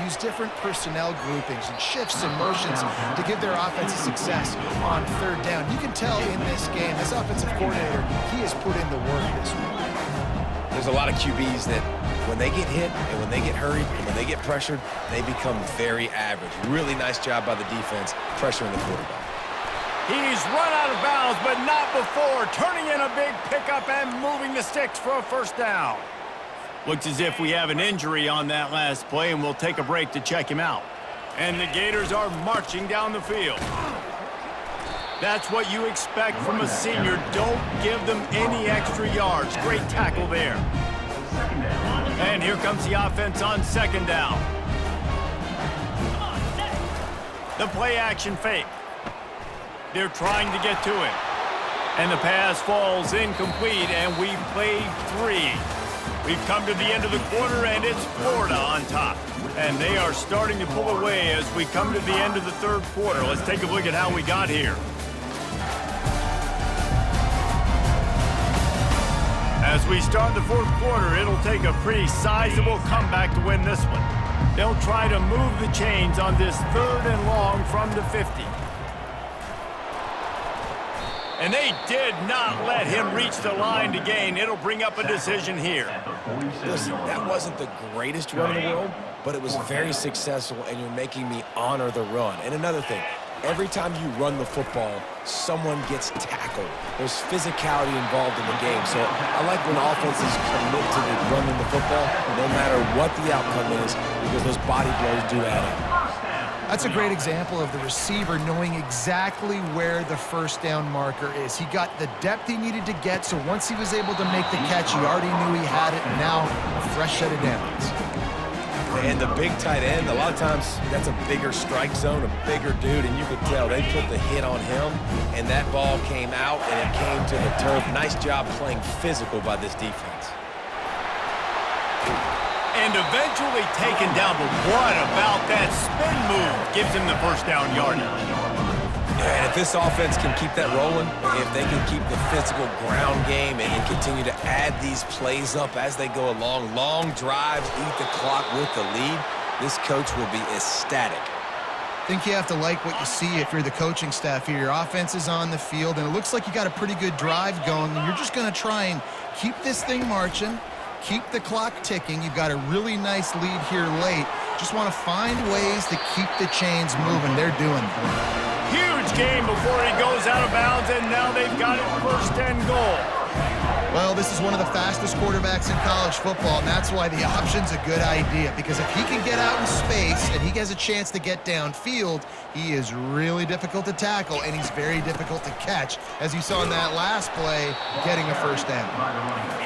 use different personnel groupings and shifts and motions to give their offense success on third down. You can tell in this game, this offensive coordinator, he has put in the work this week. There's a lot of QBs that when they get hit and when they get hurried and when they get pressured, they become very average. Really nice job by the defense pressuring the quarterback. He's run out of bounds, but not before turning in a big pickup and moving the sticks for a first down. Looks as if we have an injury on that last play, and we'll take a break to check him out. And the Gators are marching down the field. That's what you expect from a senior. Don't give them any extra yards. Great tackle there. And here comes the offense on second down. The play action fake. They're trying to get to him. And the pass falls incomplete, and we've played 3. We've come to the end of the quarter, and it's Florida on top. And they are starting to pull away as we come to the end of the third quarter. Let's take a look at how we got here. As we start the fourth quarter, it'll take a pretty sizable comeback to win this one. They'll try to move the chains on this third and long from the 50. And they did not let him reach the line to gain. It'll bring up a decision here. Listen, that wasn't the greatest run in the world, but it was very successful, and you're making me honor the run. And another thing, every time you run the football, someone gets tackled. There's physicality involved in the game. So I like when offenses commit to running the football, no matter what the outcome is, because those body blows do add up. That's a great example of the receiver knowing exactly where the first down marker is. He got the depth he needed to get, so once he was able to make the catch, he already knew he had it, and now a fresh set of downs. And the big tight end, a lot of times that's a bigger strike zone, a bigger dude, and you could tell they put the hit on him, and that ball came out, and it came to the turf. Nice job playing physical by this defense. And eventually taken down, but what about that spin move? Gives him the first down yardage. Yeah, and if this offense can keep that rolling, if they can keep the physical ground game and continue to add these plays up as they go along, long drives, eat the clock with the lead, this coach will be ecstatic. I think you have to like what you see if you're the coaching staff here. Your offense is on the field, and it looks like you got a pretty good drive going, and you're just going to try and keep this thing marching, keep the clock ticking. You've got a really nice lead here late. Just want to find ways to keep the chains moving. They're doing it. Huge game before he goes out of bounds, and now they've got it first and goal. Well, this is one of the fastest quarterbacks in college football, and that's why the option's a good idea, because if he can get out in space and he has a chance to get downfield, he is really difficult to tackle, and he's very difficult to catch, as you saw in that last play, getting a first down.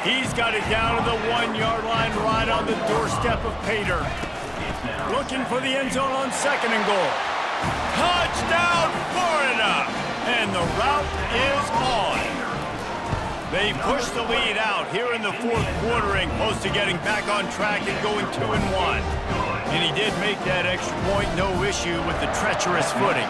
He's got it down to the 1-yard line right on the doorstep of Pater. Looking for the end zone on second and goal. Touchdown, Florida! And the route is on. They push the lead out here in the fourth quarter and close to getting back on track and going 2-1. And he did make that extra point, no issue with the treacherous footing.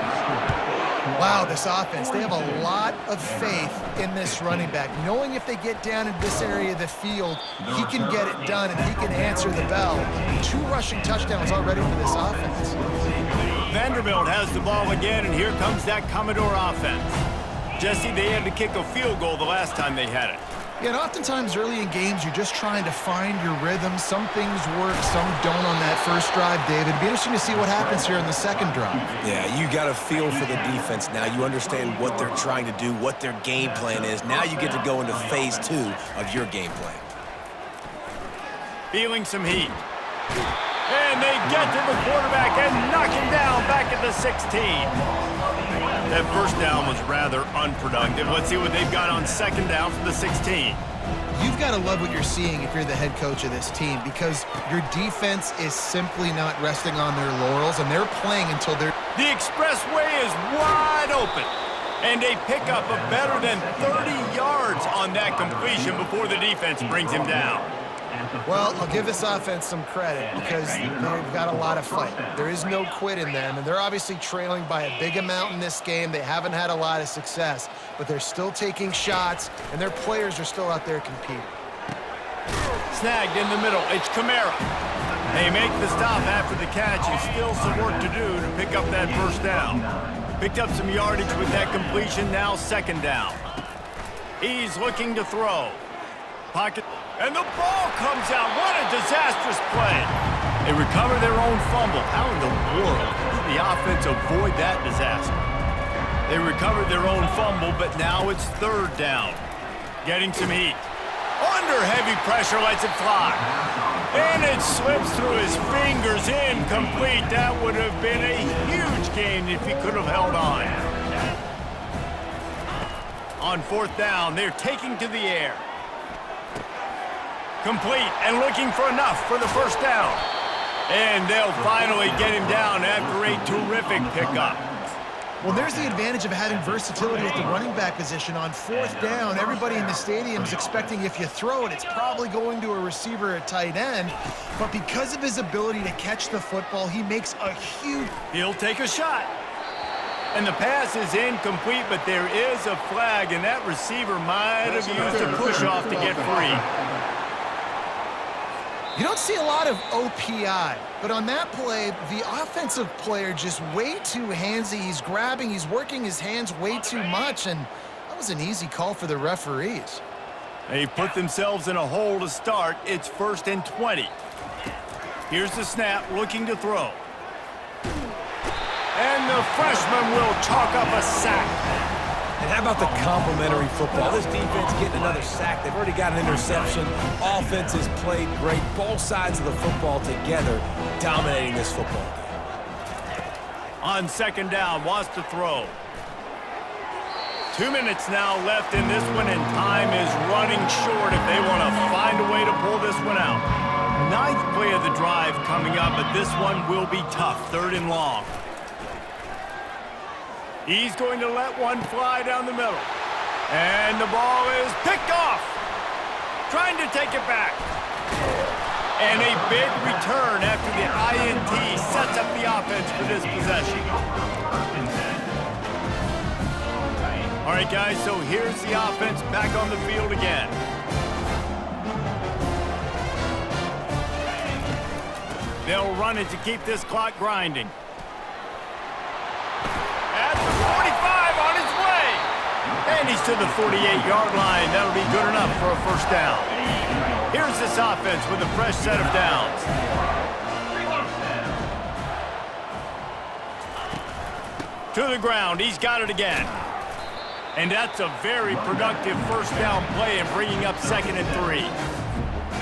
Wow, this offense, they have a lot of faith in this running back, knowing if they get down in this area of the field, he can get it done and he can answer the bell. 2 rushing touchdowns already for this offense. Vanderbilt has the ball again, and here comes that Commodore offense. Jesse, they had to kick a field goal the last time they had it. Yeah, and oftentimes early in games, you're just trying to find your rhythm. Some things work, some don't on that first drive, David. It'd be interesting to see what happens here in the second drive. Yeah, you got a feel for the defense now. You understand what they're trying to do, what their game plan is. Now you get to go into phase 2 of your game plan. Feeling some heat. And they get to the quarterback and knock him down back at the 16. That first down was rather unproductive. Let's see what they've got on second down for the 16. You've got to love what you're seeing if you're the head coach of this team, because your defense is simply not resting on their laurels, and they're playing until they're... The expressway is wide open, and they pick up a better than 30 yards on that completion before the defense brings him down. Well, I'll give this offense some credit because they've got a lot of fight. There is no quit in them, and they're obviously trailing by a big amount in this game. They haven't had a lot of success, but they're still taking shots, and their players are still out there competing. Snagged in the middle. It's Kamara. They make the stop after the catch, and still some work to do to pick up that first down. Picked up some yardage with that completion, now second down. He's looking to throw. Pocket, and the ball comes out. What a disastrous play. They recover their own fumble. How in the world did the offense avoid that disaster? They recovered their own fumble, but now it's third down. Getting some heat. Under heavy pressure, lets it fly. And it slips through his fingers, incomplete. That would have been a huge gain if he could have held on. On fourth down, they're taking to the air. Complete and looking for enough for the first down. And they'll finally get him down after a terrific pickup. Well, there's the advantage of having versatility at the running back position. On fourth down, everybody in the stadium is expecting if you throw it, it's probably going to a receiver at tight end. But because of his ability to catch the football, he makes a huge... He'll take a shot. And the pass is incomplete, but there is a flag, and that receiver might have used a push-off to get free. You don't see a lot of OPI, but on that play, the offensive player just way too handsy. He's grabbing, he's working his hands way too much, and that was an easy call for the referees. They put themselves in a hole to start. It's 1st and 20. Here's the snap, looking to throw. And the freshman will chalk up a sack. And how about the complimentary football? This defense getting another sack. They've already got an interception. Offense has played great. Both sides of the football together dominating this football game. On second down, wants to throw. 2 minutes now left in this one, and time is running short if they want to find a way to pull this one out. 9th play of the drive coming up, but this one will be tough. 3rd and long. He's going to let one fly down the middle. And the ball is picked off. Trying to take it back. And a big return after the INT sets up the offense for this possession. All right, guys, so here's the offense back on the field again. They'll run it to keep this clock grinding. At the 45 on his way. And he's to the 48-yard line. That'll be good enough for a first down. Here's this offense with a fresh set of downs. To the ground. He's got it again. And that's a very productive first down play and bringing up 2nd and 3.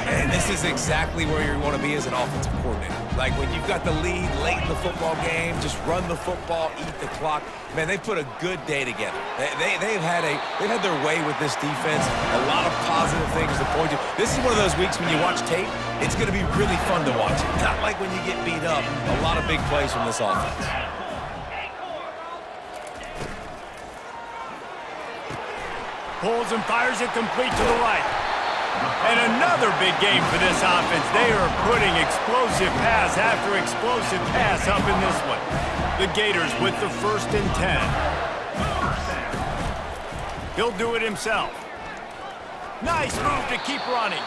And this is exactly where you want to be as an offensive coordinator. Like when you've got the lead late in the football game, just run the football, eat the clock. Man, they've put a good day together. They've had their way with this defense. A lot of positive things to point to. This is one of those weeks when you watch tape, it's going to be really fun to watch. Not like when you get beat up. A lot of big plays from this offense. Pulls and fires it complete to the right. And another big game for this offense. They are putting explosive pass after explosive pass up in this one. The Gators with the 1st and 10. He'll do it himself. Nice move to keep running.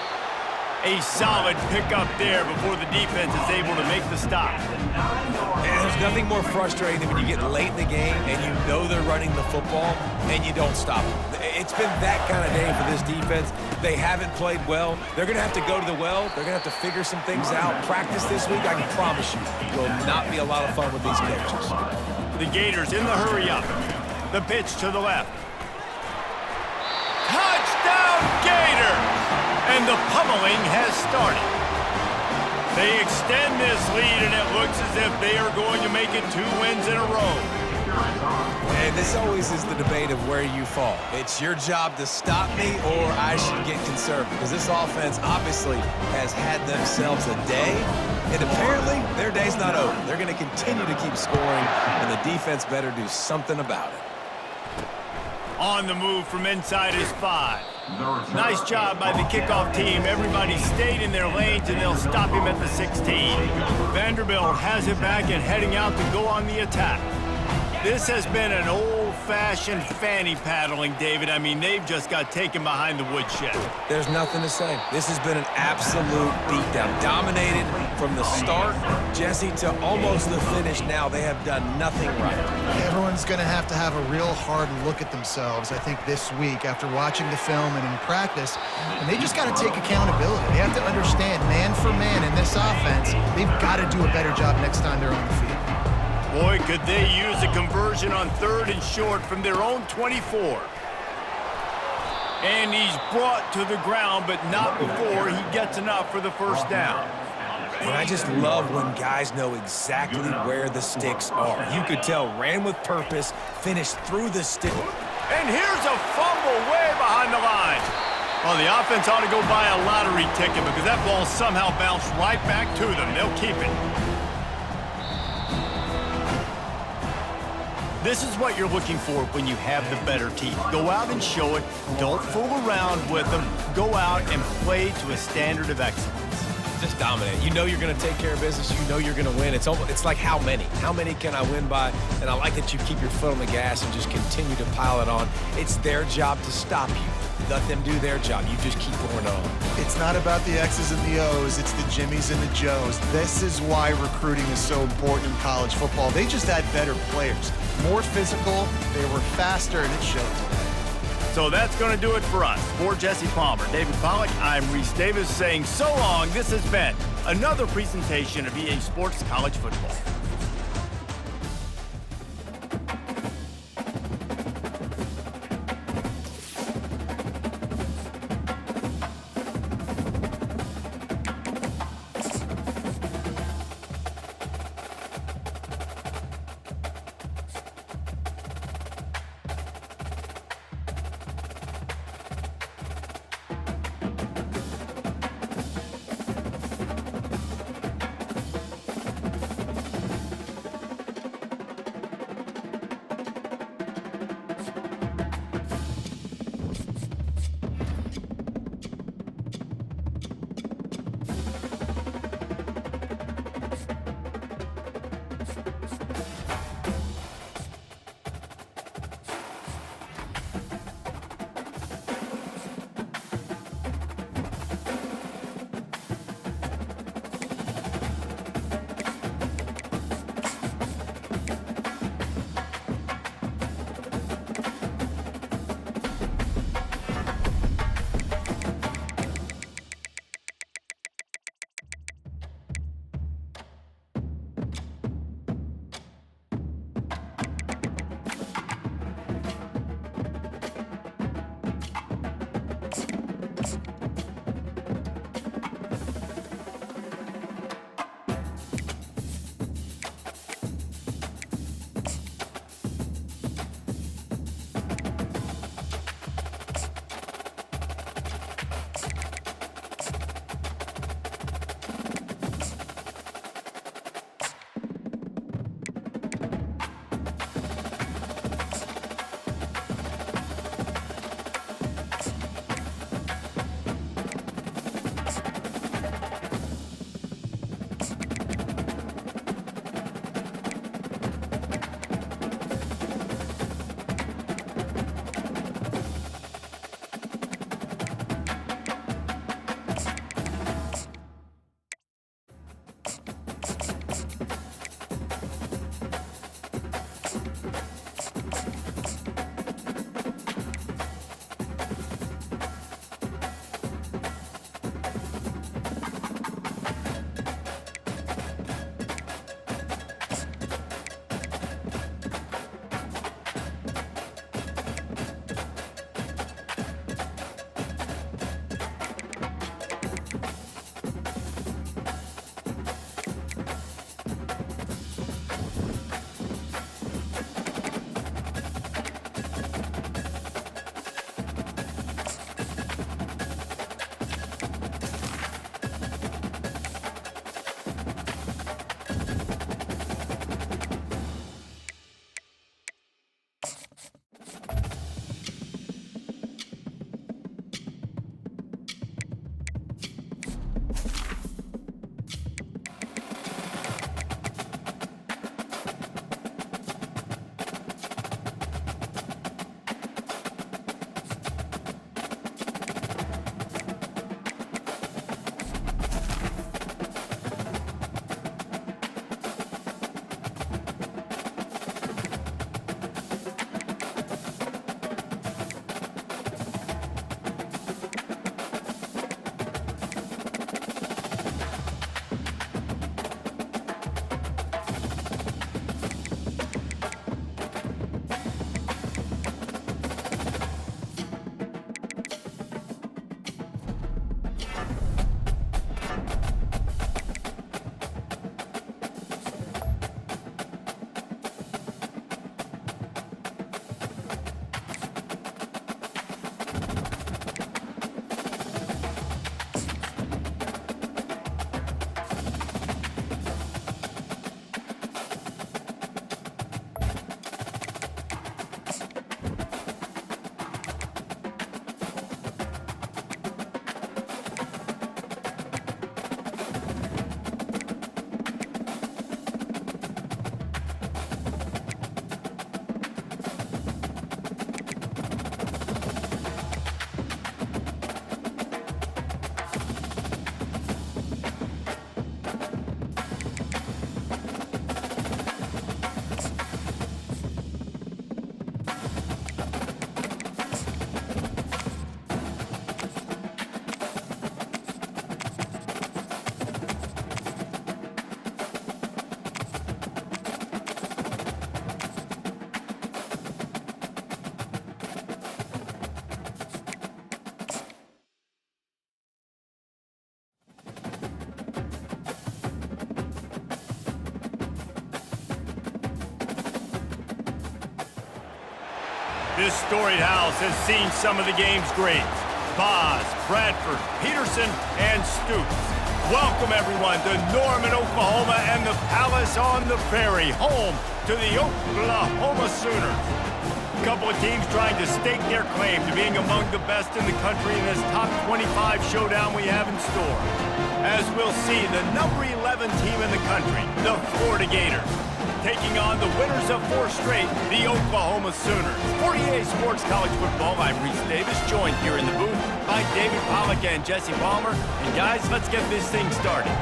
A solid pickup there before the defense is able to make the stop. And there's nothing more frustrating than when you get late in the game and you know they're running the football and you don't stop them. It's been that kind of day for this defense. They haven't played well. They're going to have to go to the well. They're going to have to figure some things out. Practice this week, I can promise you, will not be a lot of fun with these coaches. The Gators in the hurry-up. The pitch to the left. Touchdown, Gators! And the pummeling has started. They extend this lead, and it looks as if they are going to make it 2 wins in a row. And this always is the debate of where you fall. It's your job to stop me, or I should get conservative. Because this offense obviously has had themselves a day, and apparently their day's not over. They're going to continue to keep scoring, and the defense better do something about it. On the move from inside is 5. Nice job by the kickoff team. Everybody stayed in their lanes, and they'll stop him at the 16. Vanderbilt has it back and heading out to go on the attack. This has been an old-fashioned fanny paddling, David. I mean, they've just got taken behind the woodshed. There's nothing to say. This has been an absolute beatdown. Dominated From the start, Jesse, to almost the finish now, they have done nothing right. Everyone's going to have a real hard look at themselves, I think, this week after watching the film and in practice. And they just got to take accountability. They have to understand, man for man in this offense, they've got to do a better job next time they're on the field. Boy, could they use a conversion on 3rd and short from their own 24. And he's brought to the ground, but not before he gets enough for the first down. And I just love when guys know exactly where the sticks are. You could tell, ran with purpose, finished through the stick. And here's a fumble way behind the line. Well, the offense ought to go buy a lottery ticket because that ball somehow bounced right back to them. They'll keep it. This is what you're looking for when you have the better team. Go out and show it. Don't fool around with them. Go out and play to a standard of excellence. Just dominate. You know you're going to take care of business. You know you're going to win. It's like how many? How many can I win by? And I like that you keep your foot on the gas and just continue to pile it on. It's their job to stop you. Let them do their job. You just keep going on. It's not about the X's and the O's. It's the Jimmies and the Joes. This is why recruiting is so important in college football. They just had better players. More physical. They were faster, and it showed today. So that's going to do it for us. For Jesse Palmer, David Pollack, I'm Reese Davis saying so long. This has been another presentation of EA Sports College Football. This storied house has seen some of the game's greats. Boz, Bradford, Peterson, and Stoops. Welcome, everyone, to Norman, Oklahoma, and the Palace on the Prairie, home to the Oklahoma Sooners. A couple of teams trying to stake their claim to being among the best in the country in this top 25 showdown we have in store. As we'll see, the number 11 team in the country, the Florida Gators, taking on the winners of 4 straight, the Oklahoma Sooners. 48 Sports College Football, I'm Reese Davis, joined here in the booth by David Pollack and Jesse Palmer. And guys, let's get this thing started.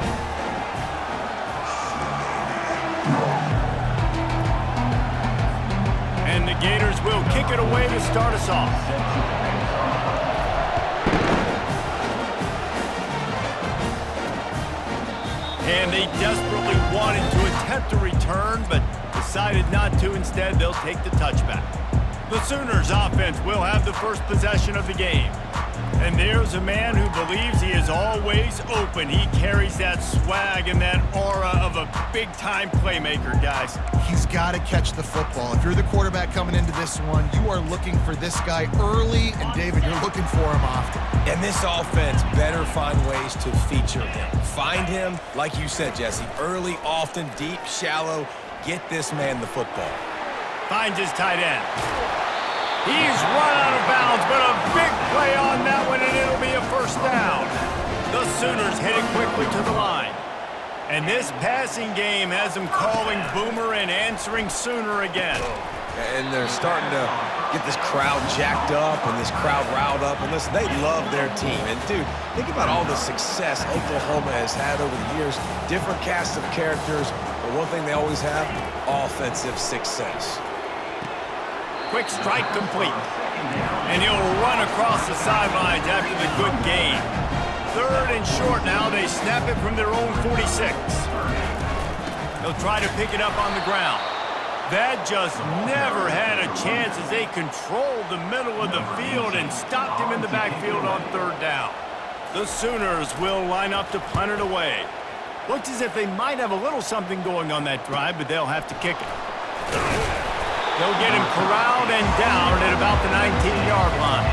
And the Gators will kick it away to start us off. And they desperately wanted to attempt a return, but decided not to. Instead, they'll take the touchback. The Sooners offense will have the first possession of the game. And there's a man who believes he is always open. He carries that swag and that aura of a big-time playmaker, guys. He's got to catch the football. If you're the quarterback coming into this one, you are looking for this guy early, and David, you're looking for him often. And this offense better find ways to feature him. Find him, like you said, Jesse, early, often, deep, shallow. Get this man the football. Finds his tight end. He's run out of bounds, but a big play on that one, and it'll be a first down. The Sooners hit it quickly to the line. And this passing game has them calling Boomer and answering Sooner again. And they're starting to get this crowd jacked up and this crowd riled up. And listen, they love their team. And, dude, think about all the success Oklahoma has had over the years. Different cast of characters. But one thing they always have, offensive success. Quick strike complete. And he'll run across the sidelines after the good gain. 3rd and short now. They snap it from their own 46. They'll try to pick it up on the ground. That just never had a chance as they controlled the middle of the field and stopped him in the backfield on 3rd down. The Sooners will line up to punt it away. Looks as if they might have a little something going on that drive, but they'll have to kick it. They'll get him corralled and down at about the 19-yard line.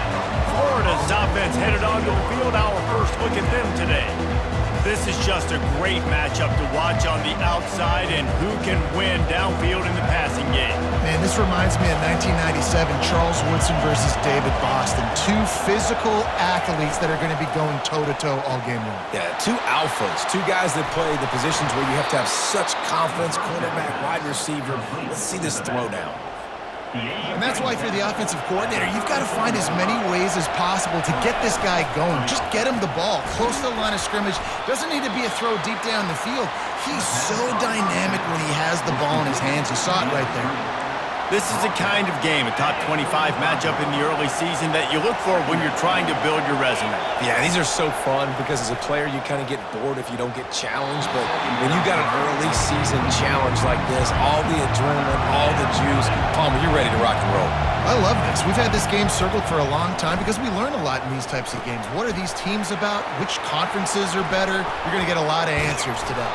Florida's offense headed onto the field. Our first look at them today. This is just a great matchup to watch on the outside, and who can win downfield in the passing game. Man, this reminds me of 1997, Charles Woodson versus David Boston. 2 physical athletes that are going to be going toe-to-toe all game long. Yeah, 2 alphas, 2 guys that play the positions where you have to have such confidence, quarterback, wide receiver. Let's see this throwdown. And that's why if you're the offensive coordinator, you've got to find as many ways as possible to get this guy going. Just get him the ball close to the line of scrimmage. Doesn't need to be a throw deep down the field. He's so dynamic when he has the ball in his hands. You saw it right there. This is the kind of game, a top 25 matchup in the early season, that you look for when you're trying to build your resume. Yeah, these are so fun because as a player, you kind of get bored if you don't get challenged. But when you got an early season challenge like this, all the adrenaline, all the juice, Palmer, you're ready to rock and roll. I love this. We've had this game circled for a long time because we learn a lot in these types of games. What are these teams about? Which conferences are better? You're going to get a lot of answers today.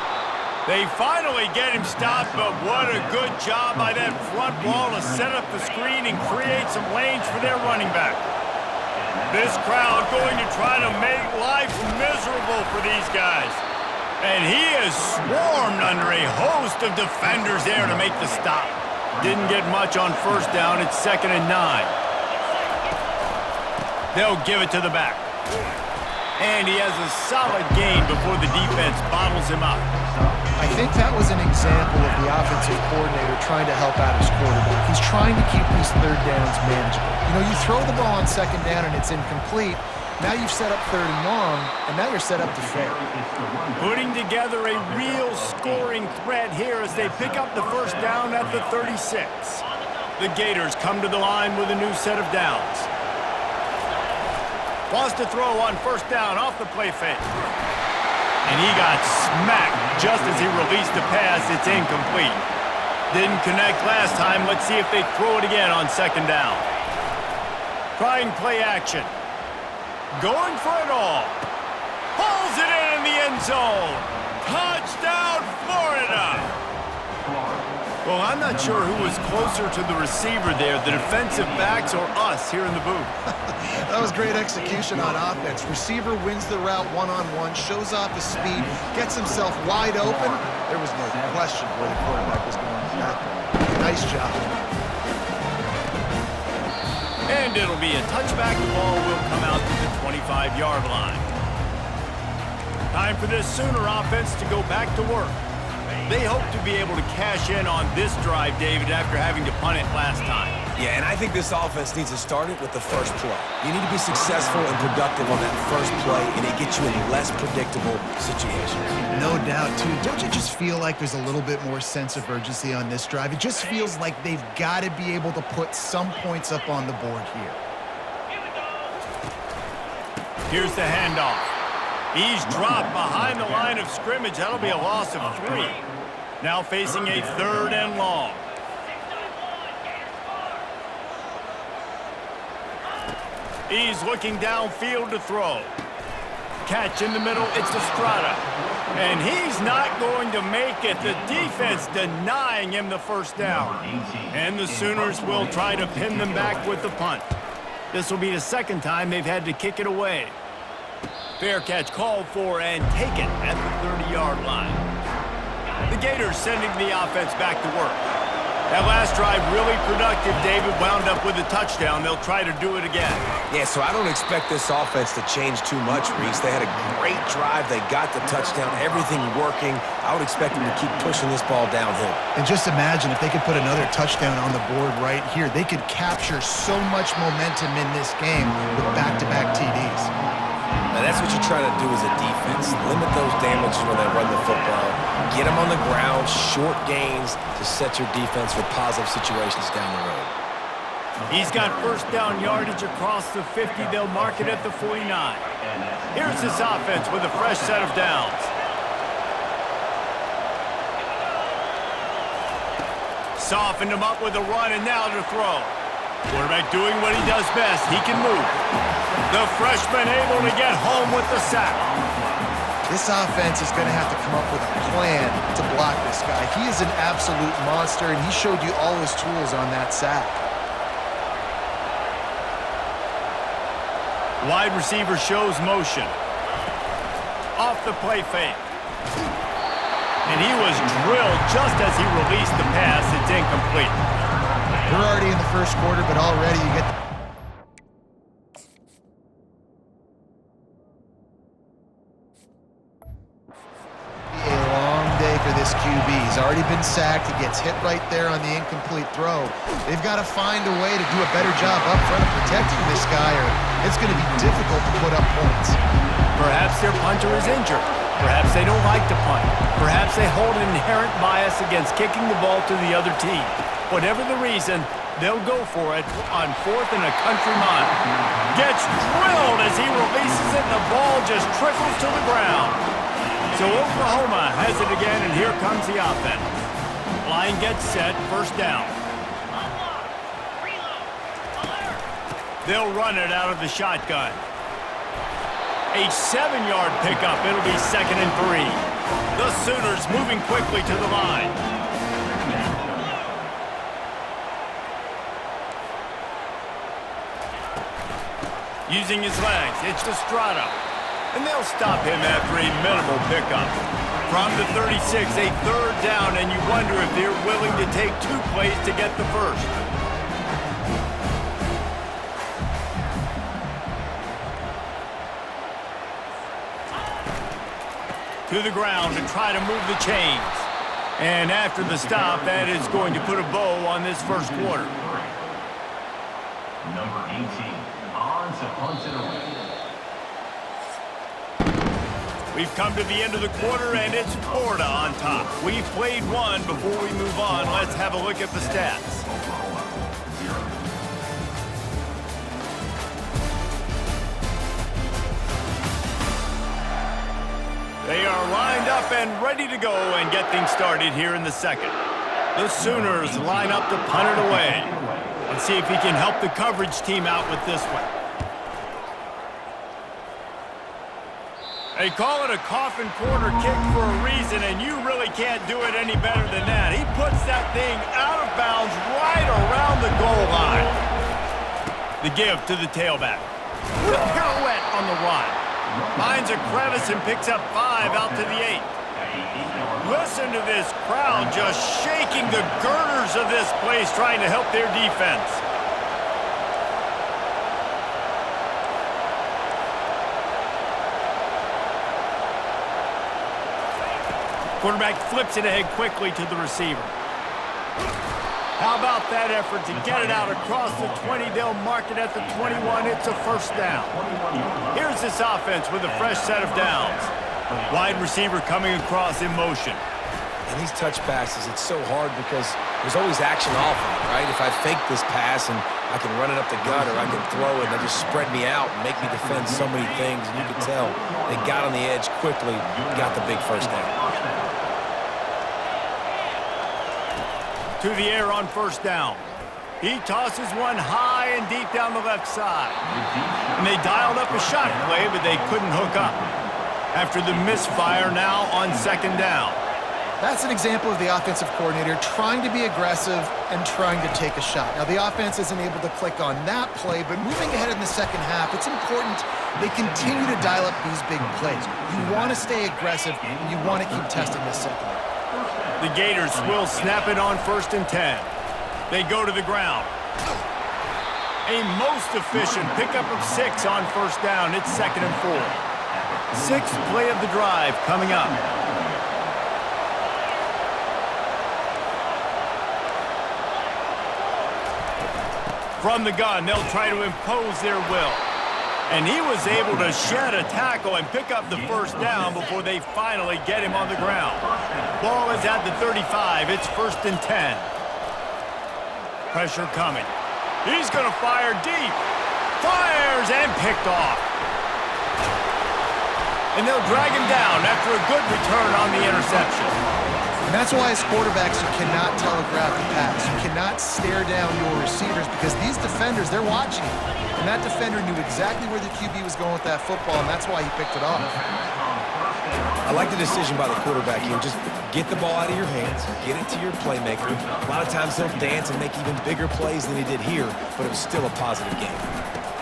They finally get him stopped, but what a good job by that front wall to set up the screen and create some lanes for their running back. This crowd going to try to make life miserable for these guys. And he is swarmed under a host of defenders there to make the stop. Didn't get much on 1st down. It's 2nd and 9. They'll give it to the back. And he has a solid gain before the defense bottles him up. I think that was an example of the offensive coordinator trying to help out his quarterback. He's trying to keep these 3rd downs manageable. You know, you throw the ball on 2nd down and it's incomplete. Now you've set up 3rd and long, and now you're set up to fail. Putting together a real scoring threat here as they pick up the 1st down at the 36. The Gators come to the line with a new set of downs. Wants to throw on 1st down off the play fake. And he got smacked just as he released the pass. It's incomplete. Didn't connect last time. Let's see if they throw it again on 2nd down. Trying play action. Going for it all. Pulls it in the end zone. Touchdown, Florida. Well, I'm not sure who was closer to the receiver there, the defensive backs or us here in the booth. That was great execution on offense. Receiver wins the route one-on-one, shows off his speed, gets himself wide open. There was no question where the quarterback was going with that. Nice job. And it'll be a touchback. The ball will come out to the 25-yard line. Time for this Sooner offense to go back to work. They hope to be able to cash in on this drive, David, after having to punt it last time. Yeah, and I think this offense needs to start it with the first play. You need to be successful and productive on that first play, and it gets you in less predictable situations. No doubt, too. Don't you just feel like there's a little bit more sense of urgency on this drive? It just feels like they've got to be able to put some points up on the board here. Here's the handoff. He's dropped behind the line of scrimmage. That'll be a loss of 3. Now facing a 3rd and long. He's looking downfield to throw. Catch in the middle, it's Estrada. And he's not going to make it. The defense denying him the first down. And the Sooners will try to pin them back with the punt. This will be the second time they've had to kick it away. Fair catch called for and taken at the 30-yard line. The Gators sending the offense back to work. That last drive really productive. David wound up with a touchdown. They'll try to do it again. Yeah, so I don't expect this offense to change too much, Reese. They had a great drive. They got the touchdown, everything working. I would expect them to keep pushing this ball downhill. And just imagine if they could put another touchdown on the board right here. They could capture so much momentum in this game with back-to-back TDs. Now, that's what you try to do as a defense. Limit those damages when they run the football. Get them on the ground, short gains to set your defense for positive situations down the road. He's got first down yardage across the 50. They'll mark it at the 49. Here's this offense with a fresh set of downs. Softened him up with a run, and now to throw. Quarterback doing what he does best. He can move. The freshman able to get home with the sack. This offense is going to have to come up with a plan to block this guy. He is an absolute monster, and he showed you all his tools on that sack. Wide receiver shows motion. Off the play fake. And he was drilled just as he released the pass. It's incomplete. We're already in the first quarter, but already you get a long day for this QB. He's already been sacked. He gets hit right there on the incomplete throw. They've got to find a way to do a better job up front of protecting this guy, or it's going to be difficult to put up points. Perhaps their punter is injured. Perhaps they don't like to punt. Perhaps they hold an inherent bias against kicking the ball to the other team. Whatever the reason, they'll go for it on 4th and a country mile. Gets drilled as he releases it, and the ball just trickles to the ground. So Oklahoma has it again, and here comes the offense. Line gets set, first down. They'll run it out of the shotgun. A 7-yard pickup. It'll be 2nd and 3. The Sooners moving quickly to the line. Using his legs, it's Estrada. And they'll stop him after a minimal pickup. From the 36, a 3rd down, and you wonder if they're willing to take 2 plays to get the first. To the ground to try to move the chains. And after the stop, that is going to put a bow on this first quarter. Number 18, on to punt it away. We've come to the end of the quarter, and it's Florida on top. We've played one. Before we move on, let's have a look at the stats. They are lined up and ready to go and get things started here in the second. The Sooners line up to punt it away. Let's see if he can help the coverage team out with this one. They call it a coffin corner kick for a reason, and you really can't do it any better than that. He puts that thing out of bounds right around the goal line. The give to the tailback. The pirouette on the run. Finds a crevice and picks up 5 out to the 8. Listen to this crowd just shaking the girders of this place trying to help their defense. Quarterback flips it ahead quickly to the receiver. How about that effort to get it out across the 20? They'll mark it at the 21. It's a first down. Here's this offense with a fresh set of downs. Wide receiver coming across in motion. And these touch passes, it's so hard because there's always action off of it, right? If I fake this pass and I can run it up the gut or I can throw it and they just spread me out and make me defend so many things. And you can tell they got on the edge quickly, got the big first down. To the air on first down. He tosses one high and deep down the left side. And they dialed up a shot play, but they couldn't hook up. After the misfire now on second down. That's an example of the offensive coordinator trying to be aggressive and trying to take a shot. Now, the offense isn't able to click on that play, but moving ahead in the second half, it's important they continue to dial up these big plays. You want to stay aggressive, and you want to keep testing this secondary. The Gators will snap it on 1st and 10. They go to the ground. A most efficient pickup of 6 on first down. It's 2nd and 4. 6th play of the drive coming up. From the gun, they'll try to impose their will. And he was able to shed a tackle and pick up the first down before they finally get him on the ground. Ball is at the 35. It's 1st and 10. Pressure coming. He's going to fire deep. Fires and picked off. And they'll drag him down after a good return on the interception. And that's why as quarterbacks, you cannot telegraph the pass. You cannot stare down your receivers because these defenders, they're watching you. And that defender knew exactly where the QB was going with that football, and that's why he picked it off. I like the decision by the quarterback here. Just get the ball out of your hands, get it to your playmaker. A lot of times they'll dance and make even bigger plays than he did here, but it was still a positive game.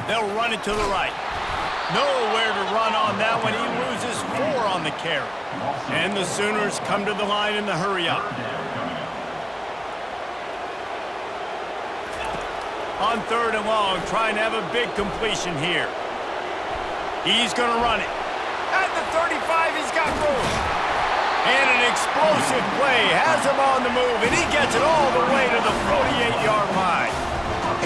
They'll run it to the right. Nowhere to run on that one. He loses 4 on the carry. And the Sooners come to the line in the hurry-up. On 3rd and long, trying to have a big completion here. He's going to run it. At the 35, he's got room. And an explosive play has him on the move, and he gets it all the way to the 48-yard line.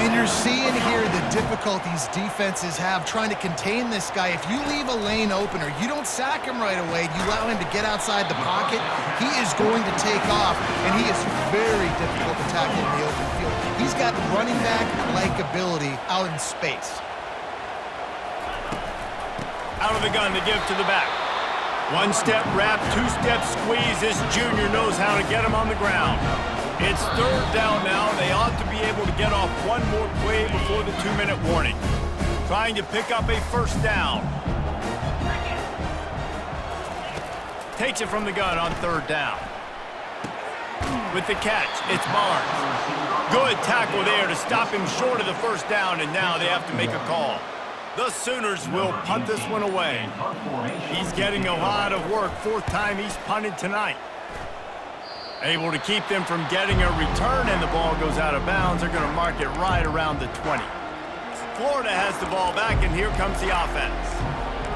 And you're seeing here the difficulties defenses have trying to contain this guy. If you leave a lane open or you don't sack him right away, you allow him to get outside the pocket, he is going to take off, and he is very difficult to tackle in the open field. He's got running back-like ability out in space. Out of the gun to give to the back. 1-step wrap, 2-step squeeze. This junior knows how to get him on the ground. It's 3rd down now. They ought to be able to get off one more play before the 2-minute warning. Trying to pick up a first down. Takes it from the gun on 3rd down. With the catch, it's Barnes. Good tackle there to stop him short of the first down, and now they have to make a call. The Sooners will punt this one away. He's getting a lot of work. 4th time he's punted tonight. Able to keep them from getting a return, and the ball goes out of bounds. They're going to mark it right around the 20. Florida has the ball back, and here comes the offense.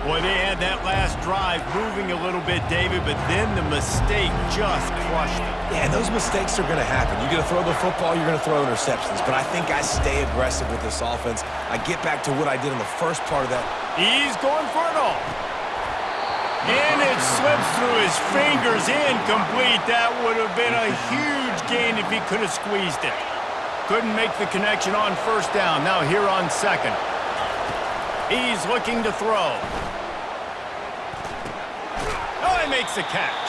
Boy, they had that last drive moving a little bit, David, but then the mistake just crushed them. Yeah, those mistakes are going to happen. You're going to throw the football, you're going to throw interceptions. But I think I stay aggressive with this offense. I get back to what I did in the first part of that. He's going for it all. And it slips through his fingers, incomplete. That would have been a huge gain if he could have squeezed it. Couldn't make the connection on first down. Now here on 2nd. He's looking to throw. Oh, he makes the catch.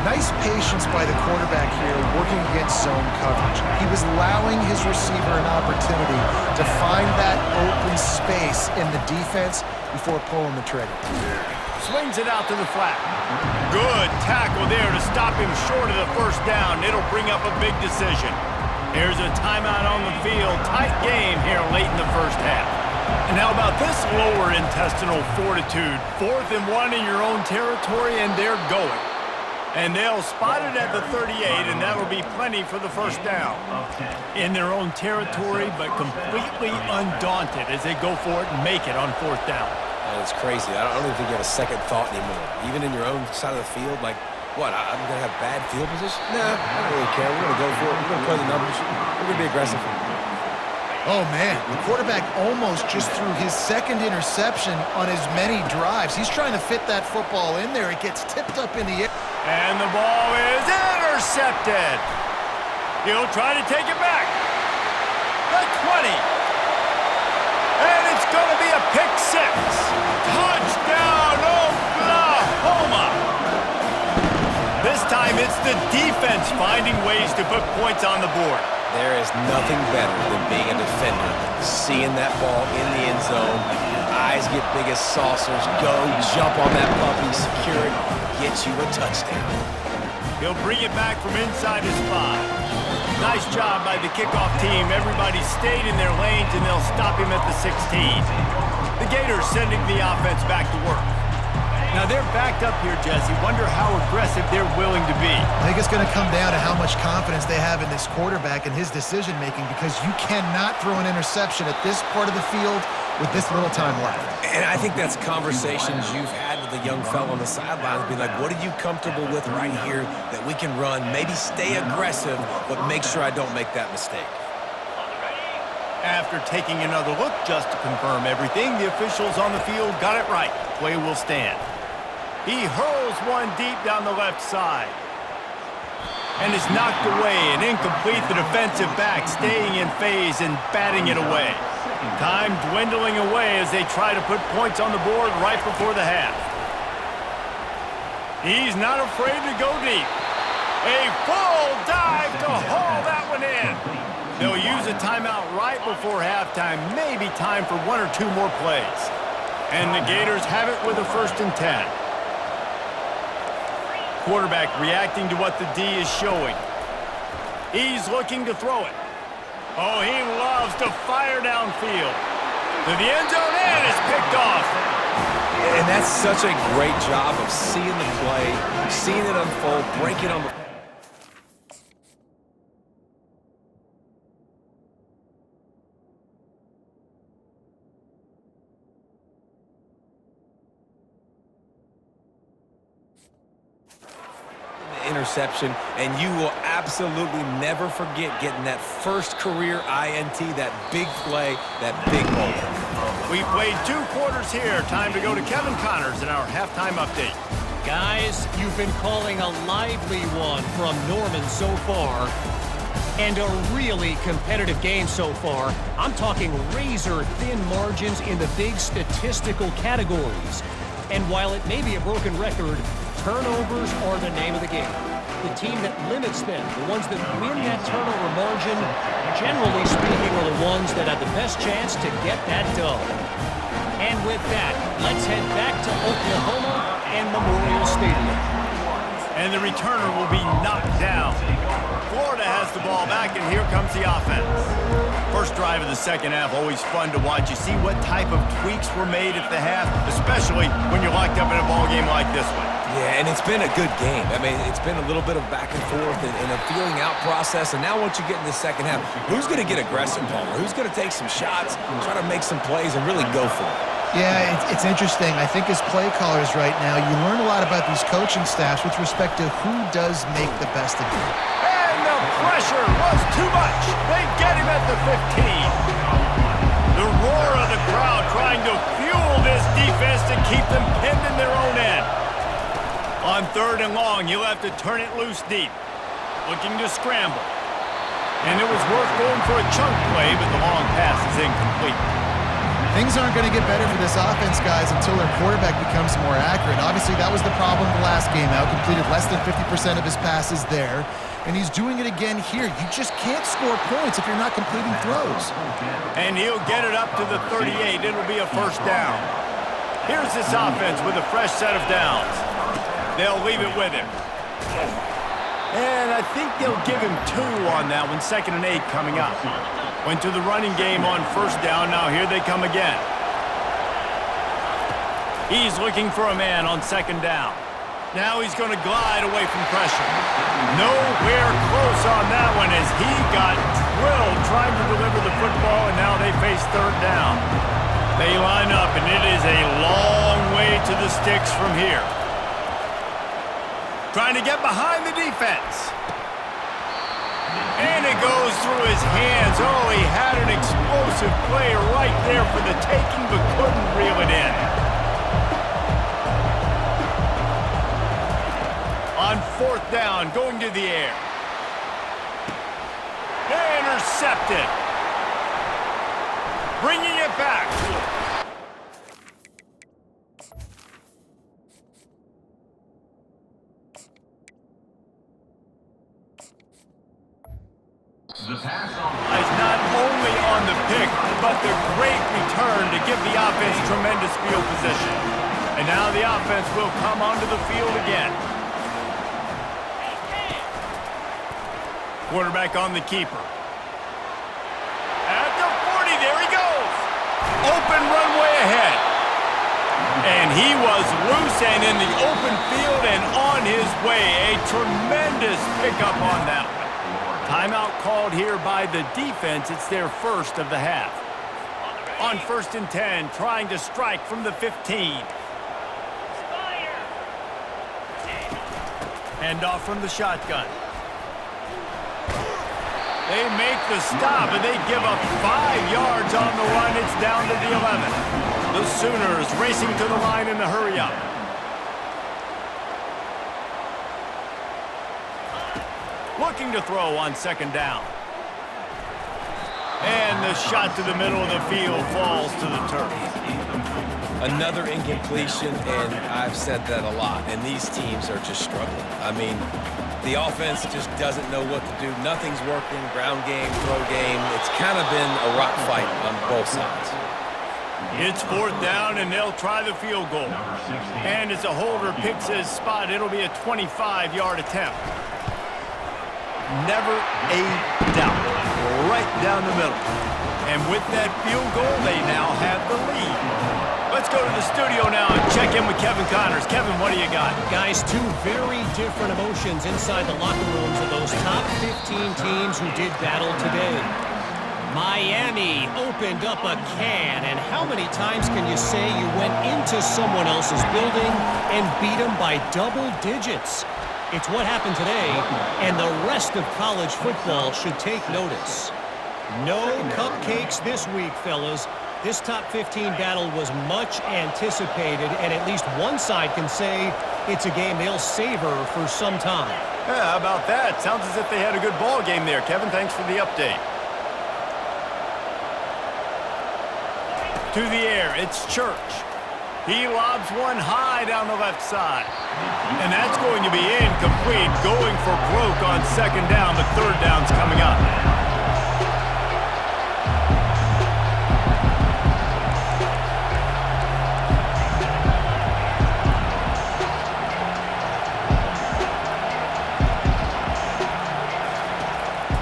Nice patience by the quarterback here working against zone coverage. He was allowing his receiver an opportunity to find that open space in the defense before pulling the trigger. Swings it out to the flat. Good tackle there to stop him short of the first down. It'll bring up a big decision. Here's a timeout on the field. Tight game here late in the first half. And how about this lower intestinal fortitude? 4th and 1 in your own territory, and they're going. And they'll spot it at the 38, and that'll be plenty for the first down. In their own territory, but completely undaunted as they go for it and make it on 4th down. And it's crazy. I don't even think you have a second thought anymore. Even in your own side of the field, like, what, I'm going to have bad field position? Nah, I don't really care. We're going to go for it. We're going to play the numbers. We're going to be aggressive. Oh, man, the quarterback almost just threw his second interception on as many drives. He's trying to fit that football in there. It gets tipped up in the air. And the ball is intercepted. He'll try to take it back. The 20. And it's going to be a pick 6. Touchdown, Oklahoma. This time it's the defense finding ways to put points on the board. There is nothing better than being a defender, seeing that ball in the end zone, your eyes get big as saucers, go, jump on that puppy, secure it, get you a touchdown. He'll bring it back from inside his 5. Nice job by the kickoff team. Everybody stayed in their lanes, and they'll stop him at the 16. The Gators sending the offense back to work. Now they're backed up here, Jesse. Wonder how aggressive they're willing to be. I think it's going to come down to how much confidence they have in this quarterback and his decision-making, because you cannot throw an interception at this part of the field with this little time left. And I think that's conversations you've had with the young fellow on the sidelines, be like, what are you comfortable with right here that we can run? Maybe stay aggressive, but make sure I don't make that mistake. After taking another look just to confirm everything, the officials on the field got it right. Play will stand. He hurls one deep down the left side. And is knocked away and incomplete. The defensive back staying in phase and batting it away. Time dwindling away as they try to put points on the board right before the half. He's not afraid to go deep. A full dive to haul that one in. They'll use a timeout right before halftime. Maybe time for 1 or 2 more plays. And the Gators have it with a 1st and 10. Quarterback reacting to what the D is showing. He's looking to throw it. Oh, he loves to fire downfield. To the end zone, and it's picked off. And that's such a great job of seeing the play, seeing it unfold, breaking on the... interception, and you will absolutely never forget getting that first career INT, that big play, that big moment. We played 2 quarters here. Time to go to Kevin Connors in our halftime update. Guys, you've been calling a lively one from Norman so far, and a really competitive game so far. I'm talking razor-thin margins in the big statistical categories. And while it may be a broken record, turnovers are the name of the game. The team that limits them, the ones that win that turnover margin, generally speaking, are the ones that have the best chance to get that done. And with that, let's head back to Oklahoma and Memorial Stadium. And the returner will be knocked down. Florida has the ball back, and here comes the offense. First drive of the second half, always fun to watch. You see what type of tweaks were made at the half, especially when you're locked up in a ball game like this one. Yeah, and it's been a good game. I mean, it's been a little bit of back and forth and a feeling out process. And now once you get in the second half, who's going to get aggressive, Palmer? Who's going to take some shots, try to make some plays, and really go for it? Yeah, it's interesting. I think as play callers right now, you learn a lot about these coaching staffs with respect to who does make the best of you. And the pressure was too much. They get him at the 15. The roar of the crowd trying to fuel this defense to keep them pinned in their own end. On 3rd and long, he'll have to turn it loose deep. Looking to scramble. And it was worth going for a chunk play, but the long pass is incomplete. Things aren't going to get better for this offense, guys, until their quarterback becomes more accurate. Obviously, that was the problem the last game out. Completed less than 50% of his passes there, and he's doing it again here. You just can't score points if you're not completing throws. And he'll get it up to the 38. It'll be a first down. Here's this offense with a fresh set of downs. They'll leave it with him. And I think they'll give him 2 on that one. 2nd and 8 coming up. Went to the running game on first down. Now here they come again. He's looking for a man on 2nd down. Now he's going to glide away from pressure. Nowhere close on that one as he got drilled trying to deliver the football, and now they face 3rd down. They line up, and it is a long way to the sticks from here. Trying to get behind the defense. And it goes through his hands. Oh, he had an explosive play right there for the taking, but couldn't reel it in. On 4th down, going to the air. Intercepted. Bringing it back. The pass Is not only on the pick, but the great return to give the offense tremendous field position. And now the offense will come onto the field again. Quarterback on the keeper. At the 40, there he goes. Open runway ahead. And he was loose and in the open field and on his way. A tremendous pickup on that one. Timeout called here by the defense. It's their first of the half. On 1st and 10, trying to strike from the 15. Hand off from the shotgun. They make the stop, and they give up 5 yards on the run. It's down to the 11. The Sooners racing to the line in the hurry-up. Looking to throw on 2nd down. And the shot to the middle of the field falls to the turf. Another incompletion, and I've said that a lot, and these teams are just struggling. I mean, the offense just doesn't know what to do. Nothing's working, ground game, throw game. It's kind of been a rock fight on both sides. It's 4th down, and they'll try the field goal. And as a holder picks his spot, it'll be a 25-yard attempt. Never a doubt. Right down the middle. And with that field goal, they now have the lead. Let's go to the studio now and check in with Kevin Connors. Kevin, what do you got? Guys, 2 very different emotions inside the locker rooms of those top 15 teams who did battle today. Miami opened up a can, and how many times can you say you went into someone else's building and beat them by double digits? It's what happened today, and the rest of college football should take notice. No cupcakes this week, fellas. This top 15 battle was much anticipated, and at least one side can say it's a game they'll savor for some time. Yeah, how about that? Sounds as if they had a good ball game there. Kevin, thanks for the update. To the air, it's Church. He lobs one high down the left side. And that's going to be incomplete, going for broke on 2nd down, but 3rd down's coming up.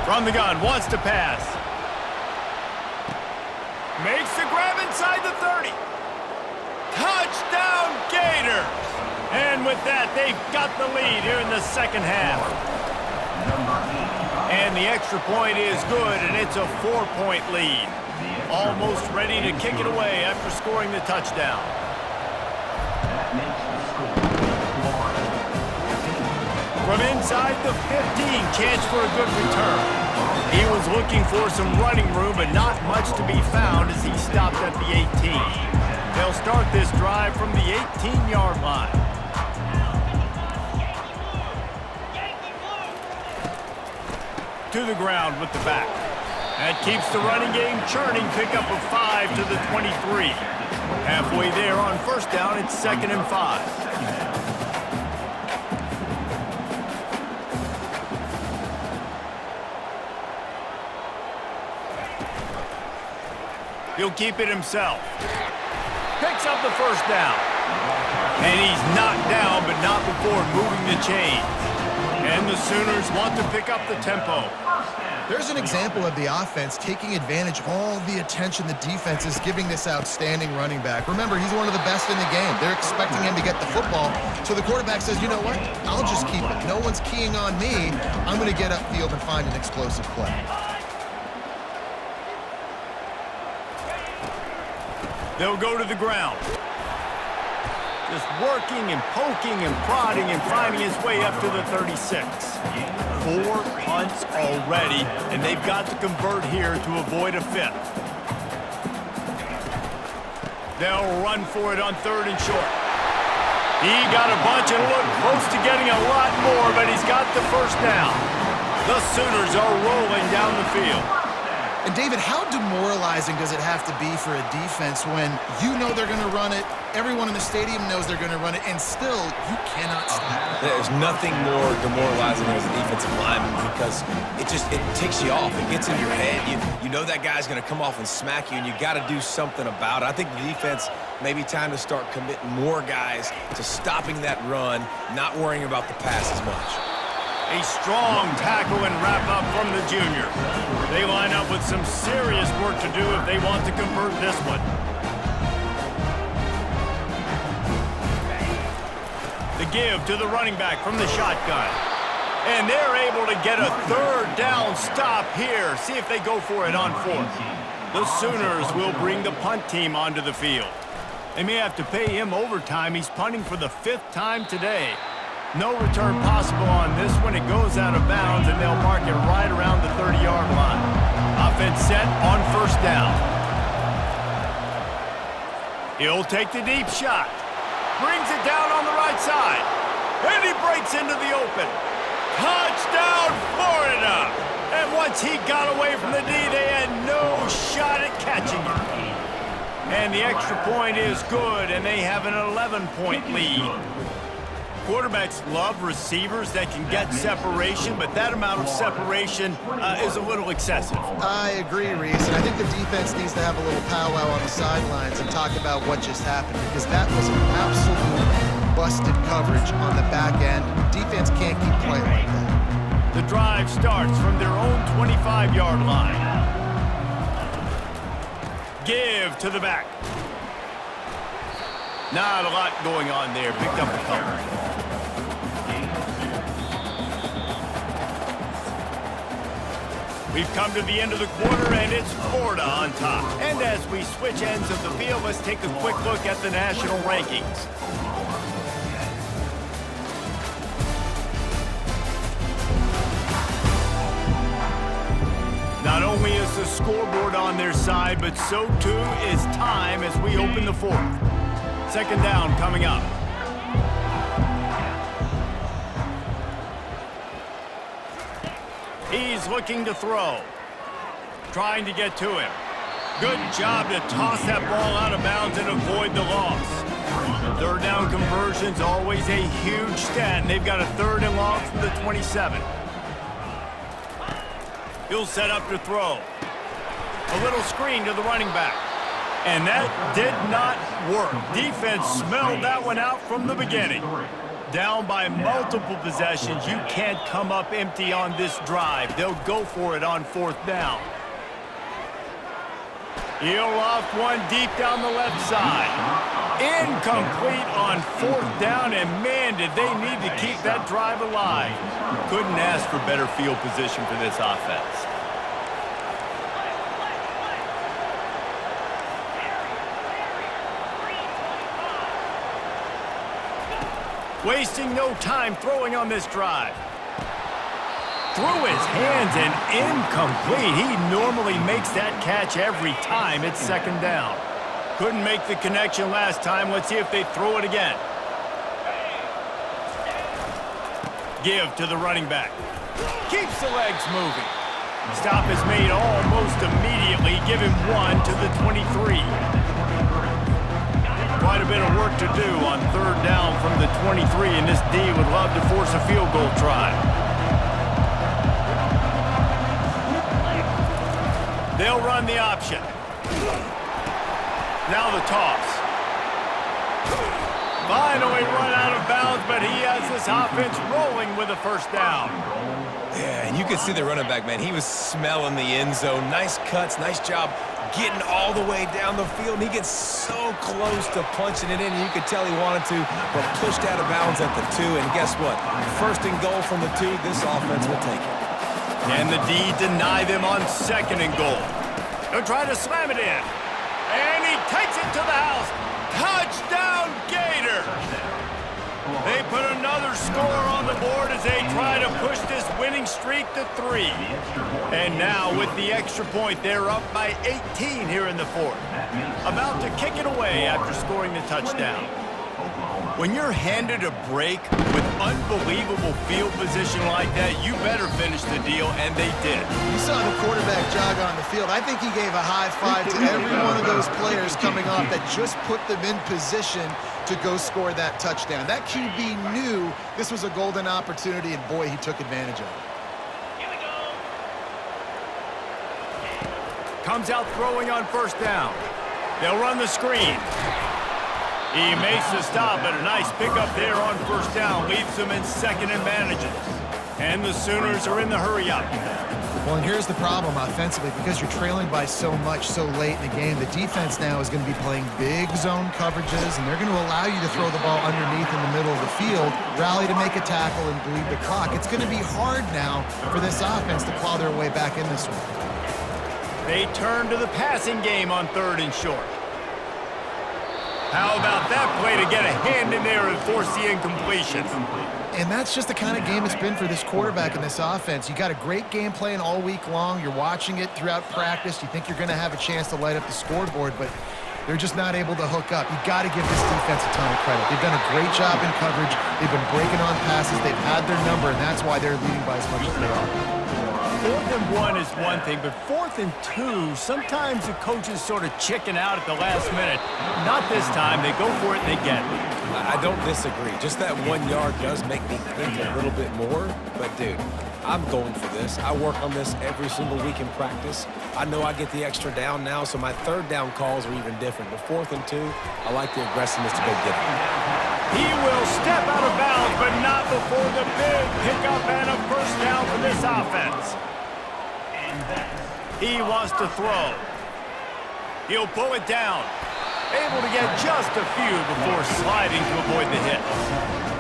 From the gun, wants to pass. Makes the grab inside the 30. Touchdown, Gators! And with that, they've got the lead here in the 2nd half. And the extra point is good, and it's a 4-point lead. Almost ready to kick it away after scoring the touchdown. From inside the 15, chance for a good return. He was looking for some running room, but not much to be found as he stopped at the 18. They'll start this drive from the 18-yard line. To the ground with the back. That keeps the running game churning. Pickup of 5 to the 23. Halfway there on first down, it's 2nd and 5. He'll keep it himself. Picks up the first down. And he's knocked down, but not before moving the chains. And the Sooners want to pick up the tempo. There's an example of the offense taking advantage of all the attention the defense is giving this outstanding running back. Remember, he's one of the best in the game. They're expecting him to get the football. So the quarterback says, you know what? I'll just keep it. No one's keying on me. I'm going to get upfield and find an explosive play. They'll go to the ground. Just working and poking and prodding and finding his way up to the 36. 4 punts already, and they've got to convert here to avoid a 5th. They'll run for it on 3rd and short. He got a bunch and looked close to getting a lot more, but he's got the first down. The Sooners are rolling down the field. And David, how demoralizing does it have to be for a defense when you know they're going to run it, everyone in the stadium knows they're going to run it, and still you cannot stop it? There's nothing more demoralizing as a defensive lineman because it takes you off. It gets in your head. You know that guy's going to come off and smack you, and you got to do something about it. I think the defense maybe time to start committing more guys to stopping that run, not worrying about the pass as much. A strong tackle and wrap-up from the junior. They line up with some serious work to do if they want to convert this one. The give to the running back from the shotgun. And they're able to get a 3rd down stop here. See if they go for it on 4th. The Sooners will bring the punt team onto the field. They may have to pay him overtime. He's punting for the 5th time today. No return possible on this one. It goes out of bounds, and they'll mark it right around the 30-yard line. Offense set on first down. He'll take the deep shot. Brings it down on the right side. And he breaks into the open. Touchdown, Florida! And once he got away from the D, they had no shot at catching him. And the extra point is good, and they have an 11-point lead. Quarterbacks love receivers that can get separation, but that amount of separation is a little excessive. I agree, Reese, and I think the defense needs to have a little powwow on the sidelines and talk about what just happened, because that was an absolute busted coverage on the back end. Defense can't keep playing like that. The drive starts from their own 25-yard line. Give to the back. Not a lot going on there. Picked up a couple. We've come to the end of the quarter, and it's Florida on top. And as we switch ends of the field, let's take a quick look at the national rankings. Not only is the scoreboard on their side, but so too is time as we open the 4th. 2nd down coming up. He's looking to throw. Trying to get to him. Good job to toss that ball out of bounds and avoid the loss. 3rd down conversion's always a huge stat, and they've got a 3rd and long from the 27. He'll set up to throw. A little screen to the running back. And that did not work. Defense smelled that one out from the beginning. Down by multiple possessions. You can't come up empty on this drive. They'll go for it on 4th down. He'll loft one deep down the left side. Incomplete on 4th down, and man, did they need to keep that drive alive. Couldn't ask for better field position for this offense. Wasting no time throwing on this drive. Through his hands and incomplete. He normally makes that catch every time. It's 2nd down. Couldn't make the connection last time. Let's see if they throw it again. Give to the running back. Keeps the legs moving. Stop is made almost immediately. Give him 1 to the 23. Quite a bit of work to do on 3rd down from the 23, and this D would love to force a field goal try. They'll run the option. Now the toss. Finally run out of bounds, but he has this offense rolling with a 1st down. Yeah, and you could see the running back, man. He was smelling the end zone. Nice cuts, nice job getting all the way down the field. And he gets so close to punching it in, and you could tell he wanted to, but pushed out of bounds at the 2. And guess what? 1st and goal from the 2. This offense will take it. And the D deny them on 2nd and goal. They'll try to slam it in. And he takes it to the house. Touchdown, Gators! They put another score on the board as they try to push this winning streak to 3. And now with the extra point, they're up by 18 here in the 4th. About to kick it away after scoring the touchdown. When you're handed a break with unbelievable field position like that, you better finish the deal, and they did. You saw the quarterback jog on the field. I think he gave a high five to every one of those players coming off that just put them in position to go score that touchdown. That QB knew this was a golden opportunity, and boy, he took advantage of it. Comes out throwing on 1st down. They'll run the screen. He makes the stop, but a nice pickup there on 1st down. Leaves them in 2nd and manageable. And the Sooners are in the hurry-up. Well, and here's the problem offensively. Because you're trailing by so much so late in the game, the defense now is going to be playing big zone coverages, and they're going to allow you to throw the ball underneath in the middle of the field, rally to make a tackle, and bleed the clock. It's going to be hard now for this offense to claw their way back in this one. They turn to the passing game on 3rd and short. How about that play to get a hand in there and force the incompletion? And that's just the kind of game it's been for this quarterback and this offense. You got a great game plan all week long. You're watching it throughout practice. You think you're going to have a chance to light up the scoreboard, but they're just not able to hook up. You got to give this defense a ton of credit. They've done a great job in coverage. They've been breaking on passes. They've had their number, and that's why they're leading by as much as they are. 4th and 1 is one thing, but 4th and 2, sometimes the coaches sort of chicken out at the last minute. Not this time. They go for it and they get it. I don't disagree. Just that 1 yard does make me think a little bit more. But, dude, I'm going for this. I work on this every single week in practice. I know I get the extra down now, so my 3rd down calls are even different. But 4th and 2, I like the aggressiveness to go get it. He will step out of bounds, but not before the big pickup and a 1st down for this offense. He wants to throw. He'll pull it down. Able to get just a few before sliding to avoid the hit.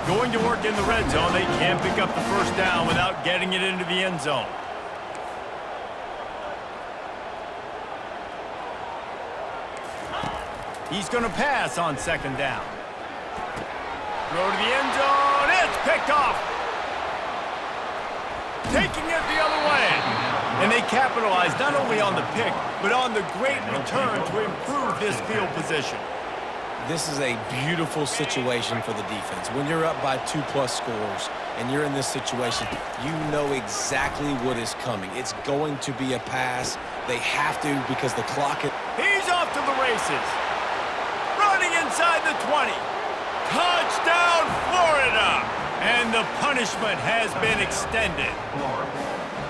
Going to work in the red zone. They can't pick up the 1st down without getting it into the end zone. He's going to pass on 2nd down. Throw to the end zone. It's picked off. Taking it the other way. And they capitalize not only on the pick, but on the great return to improve this field position. This is a beautiful situation for the defense. When you're up by 2+ scores and you're in this situation, you know exactly what is coming. It's going to be a pass. They have to because the clock is... He's off to the races. Running inside the 20. Touchdown, Florida! And the punishment has been extended.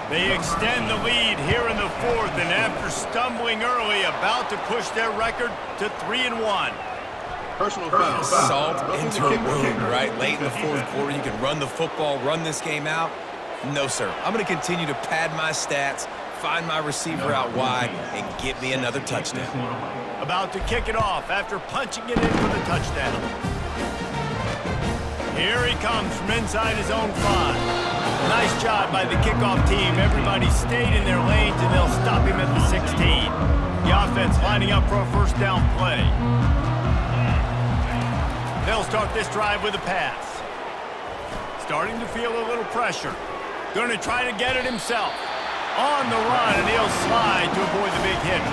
They extend the lead here in the 4th, and after stumbling early, about to push their record to 3-1. Personal foul. Salt into a wound, right? Late in the 4th quarter, you can run the football, run this game out. No, sir. I'm going to continue to pad my stats, find my receiver out wide, and get me another touchdown. About to kick it off after punching it in for the touchdown. Here he comes from inside his own 5. Nice job by the kickoff team. Everybody stayed in their lanes, and they'll stop him at the 16. The offense lining up for a 1st down play. They'll start this drive with a pass. Starting to feel a little pressure. Going to try to get it himself. On the run, and he'll slide to avoid the big hit.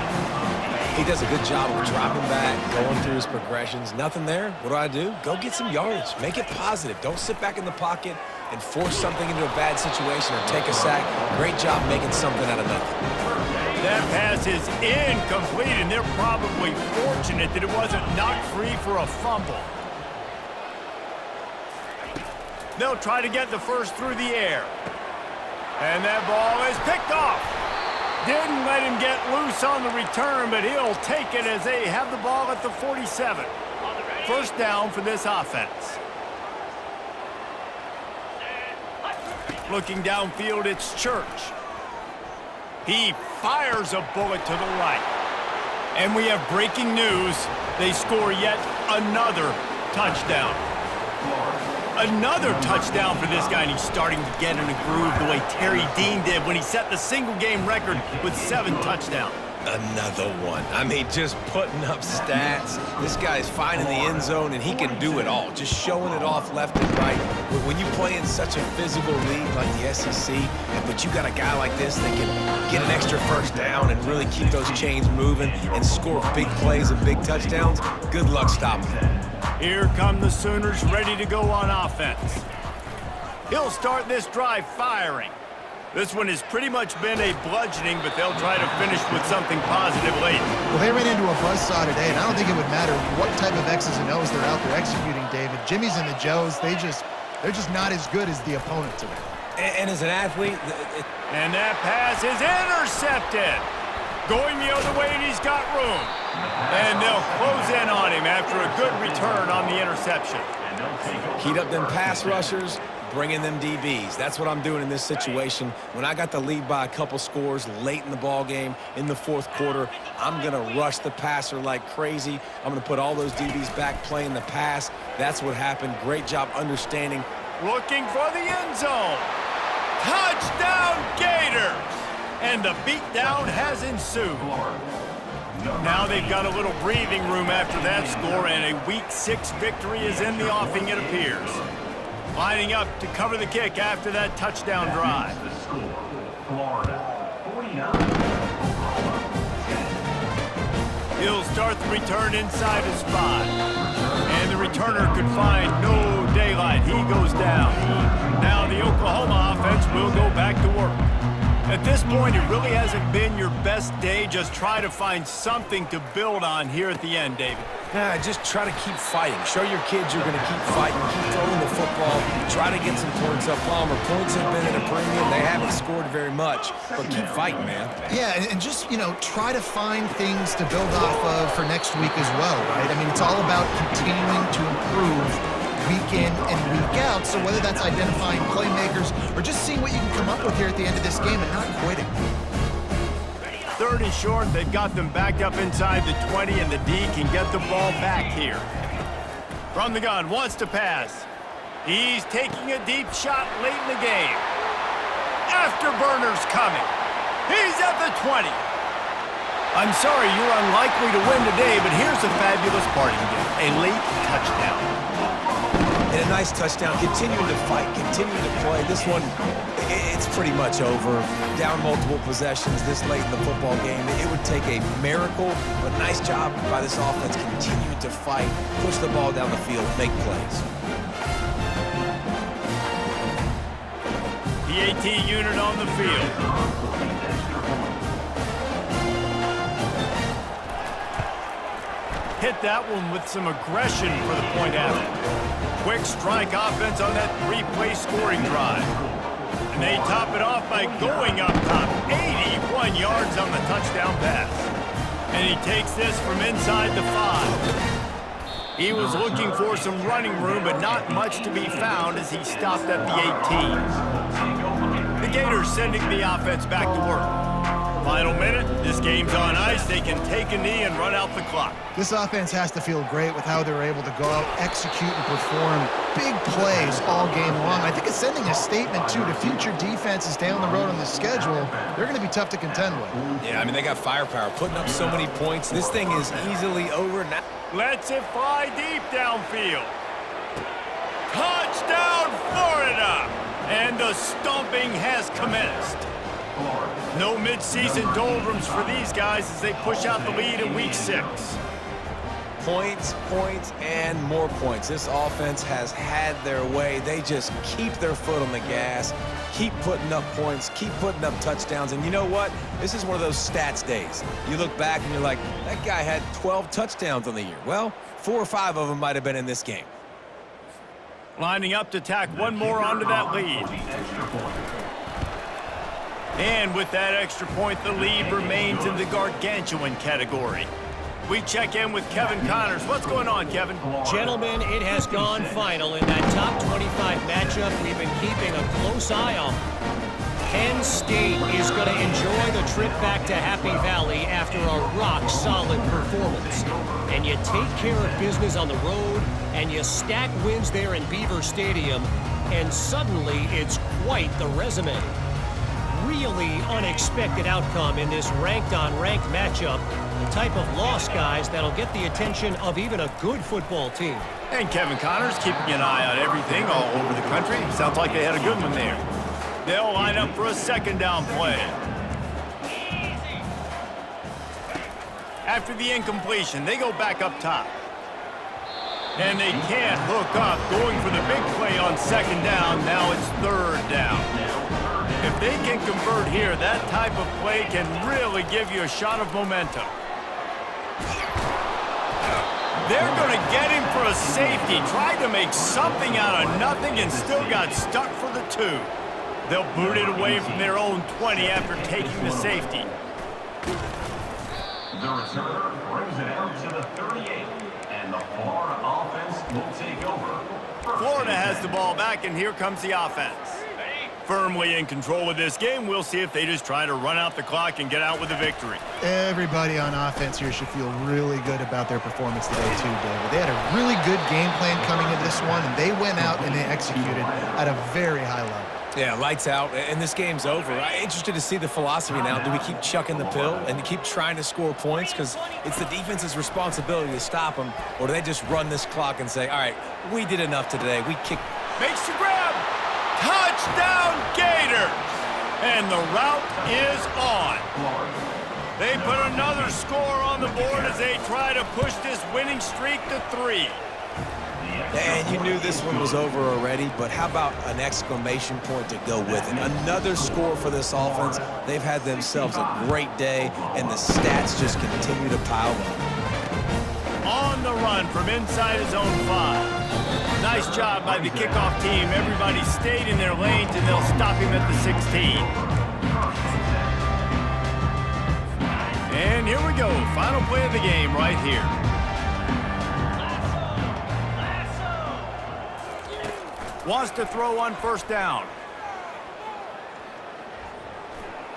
He does a good job of dropping back, going through his progressions. Nothing there. What do? Go get some yardage. Make it positive. Don't sit back in the pocket and force something into a bad situation or take a sack. Great job making something out of nothing. That pass is incomplete, and they're probably fortunate that it wasn't knocked free for a fumble. They'll try to get the first through the air. And that ball is picked off. Didn't let him get loose on the return, but he'll take it as they have the ball at the 47. First down for this offense. Looking downfield, it's Church. He fires a bullet to the right. And we have breaking news. They score yet another touchdown. Another touchdown for this guy, and he's starting to get in a groove the way Terry Dean did when he set the single-game record with 7 touchdowns. Another one. I mean, just putting up stats. This guy's finding the end zone, and he can do it all. Just showing it off left and right. But when you play in such a physical league like the SEC, but you got a guy like this that can get an extra first down and really keep those chains moving and score big plays and big touchdowns, good luck stopping him. Here come the Sooners ready to go on offense. He'll start this drive firing. This one has pretty much been a bludgeoning, but they'll try to finish with something positive late. Well, they ran into a buzzsaw today, and I don't think it would matter what type of X's and O's they're out there executing, David. Jimmy's and the Joes, they're just not as good as the opponent today. And as an athlete... And that pass is intercepted. Going the other way, and he's got room. And they'll close in on him after a good return on the interception. Heat up them pass rushers, bring in them DBs. That's what I'm doing in this situation. When I got the lead by a couple scores late in the ball game, in the fourth quarter, I'm going to rush the passer like crazy. I'm going to put all those DBs back playing the pass. That's what happened. Great job understanding. Looking for the end zone. Touchdown, Gators! And the beatdown has ensued. Now they've got a little breathing room after that score, and a Week 6 victory is in the offing, it appears. Lining up to cover the kick after that touchdown drive. He'll start the return inside his 5. And the returner could find no daylight. He goes down. Now the Oklahoma offense will go back to work. At this point, it really hasn't been your best day. Just try to find something to build on here at the end, David. Yeah, just try to keep fighting. Show your kids you're going to keep fighting. Keep throwing the football. Try to get some points up. Palmer, points have been at a premium. They haven't scored very much, but keep fighting, man. Yeah, and just, try to find things to build off of for next week as well, right? I mean, it's all about continuing to improve week in and week out. So whether that's identifying playmakers or just seeing what you can come up with here at the end of this game and not quitting. 3rd and short, they've got them backed up inside the 20, and the D can get the ball back here. From the gun, wants to pass. He's taking a deep shot late in the game. Afterburner's coming. He's at the 20. I'm sorry you're unlikely to win today, but here's a fabulous parting gift, a late touchdown. And a nice touchdown. Continuing to fight, continuing to play. This one, it's pretty much over. Down multiple possessions this late in the football game. It would take a miracle, but nice job by this offense. Continuing to fight, push the ball down the field, make plays. PAT unit on the field. Hit that one with some aggression for the point after. Quick strike offense on that 3-play scoring drive. And they top it off by going up top. 81 yards on the touchdown pass. And he takes this from inside the 5. He was looking for some running room, but not much to be found as he stopped at the 18. The Gators sending the offense back to work. Final minute, this game's on ice. They can take a knee and run out the clock. This offense has to feel great with how they're able to go out, execute, and perform big plays all game long. I think it's sending a statement, too, to future defenses down the road on the schedule. They're going to be tough to contend with. Yeah, I mean, they got firepower, putting up so many points. This thing is easily over now. Lets it fly deep downfield. Touchdown, Florida! And the stomping has commenced. No midseason doldrums for these guys as they push out the lead in Week 6. Points, points, and more points. This offense has had their way. They just keep their foot on the gas, keep putting up points, keep putting up touchdowns. And you know what? This is one of those stats days. You look back and you're like, that guy had 12 touchdowns on the year. Well, 4 or 5 of them might have been in this game. Lining up to tack one more onto that lead. And with that extra point, the lead remains in the gargantuan category. We check in with Kevin Connors. What's going on, Kevin? Gentlemen, it has gone final in that top 25 matchup we've been keeping a close eye on. Penn State is going to enjoy the trip back to Happy Valley after a rock-solid performance. And you take care of business on the road, and you stack wins there in Beaver Stadium, and suddenly it's quite the resume. Really unexpected outcome in this ranked-on-ranked matchup. The type of loss, guys, that'll get the attention of even a good football team. And Kevin Connors keeping an eye on everything all over the country. Sounds like they had a good one there. They'll line up for a second down play. After the incompletion, they go back up top. And they can't hook up, going for the big play on second down. Now it's third down. If they can convert here, that type of play can really give you a shot of momentum. They're going to get him for a safety. Tried to make something out of nothing and still got stuck for the 2. They'll boot it away from their own 20 after taking the safety. The returner brings it out to the 38, and the Florida offense will take over. Florida has the ball back, and here comes the offense. Firmly in control of this game. We'll see if they just try to run out the clock and get out with a victory. Everybody on offense here should feel really good about their performance today too, David. They had a really good game plan coming into this one, and they went out and they executed at a very high level. Yeah, lights out, and this game's over. I'm interested to see the philosophy now. Do we keep chucking the pill and keep trying to score points? Because it's the defense's responsibility to stop them, or do they just run this clock and say, all right, we did enough today. We kicked. Makes the grab. Touchdown, Gators! And the route is on. They put another score on the board as they try to push this winning streak to 3. And you knew this one was over already, but how about an exclamation point to go with it? Another score for this offense. They've had themselves a great day, and the stats just continue to pile up. On the run from inside his own 5. Nice job by the kickoff team. Everybody stayed in their lanes, and they'll stop him at the 16. And here we go. Final play of the game right here. Wants to throw on first down.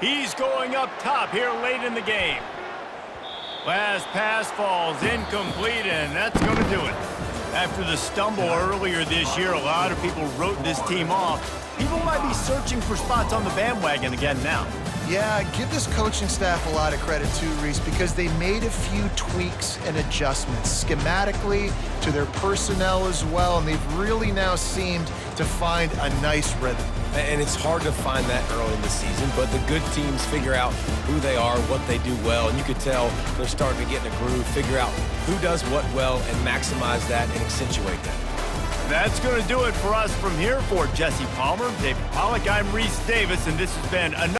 He's going up top here late in the game. Last pass falls incomplete, and that's going to do it. After the stumble earlier this year, a lot of people wrote this team off. People might be searching for spots on the bandwagon again now. Yeah, give this coaching staff a lot of credit too, Reese, because they made a few tweaks and adjustments schematically to their personnel as well, and they've really now seemed to find a nice rhythm. And it's hard to find that early in the season, but the good teams figure out who they are, what they do well, and you could tell they're starting to get in a groove, figure out who does what well, and maximize that and accentuate that. That's going to do it for us from here. For Jesse Palmer, David Pollack, I'm Reese Davis, and this has been another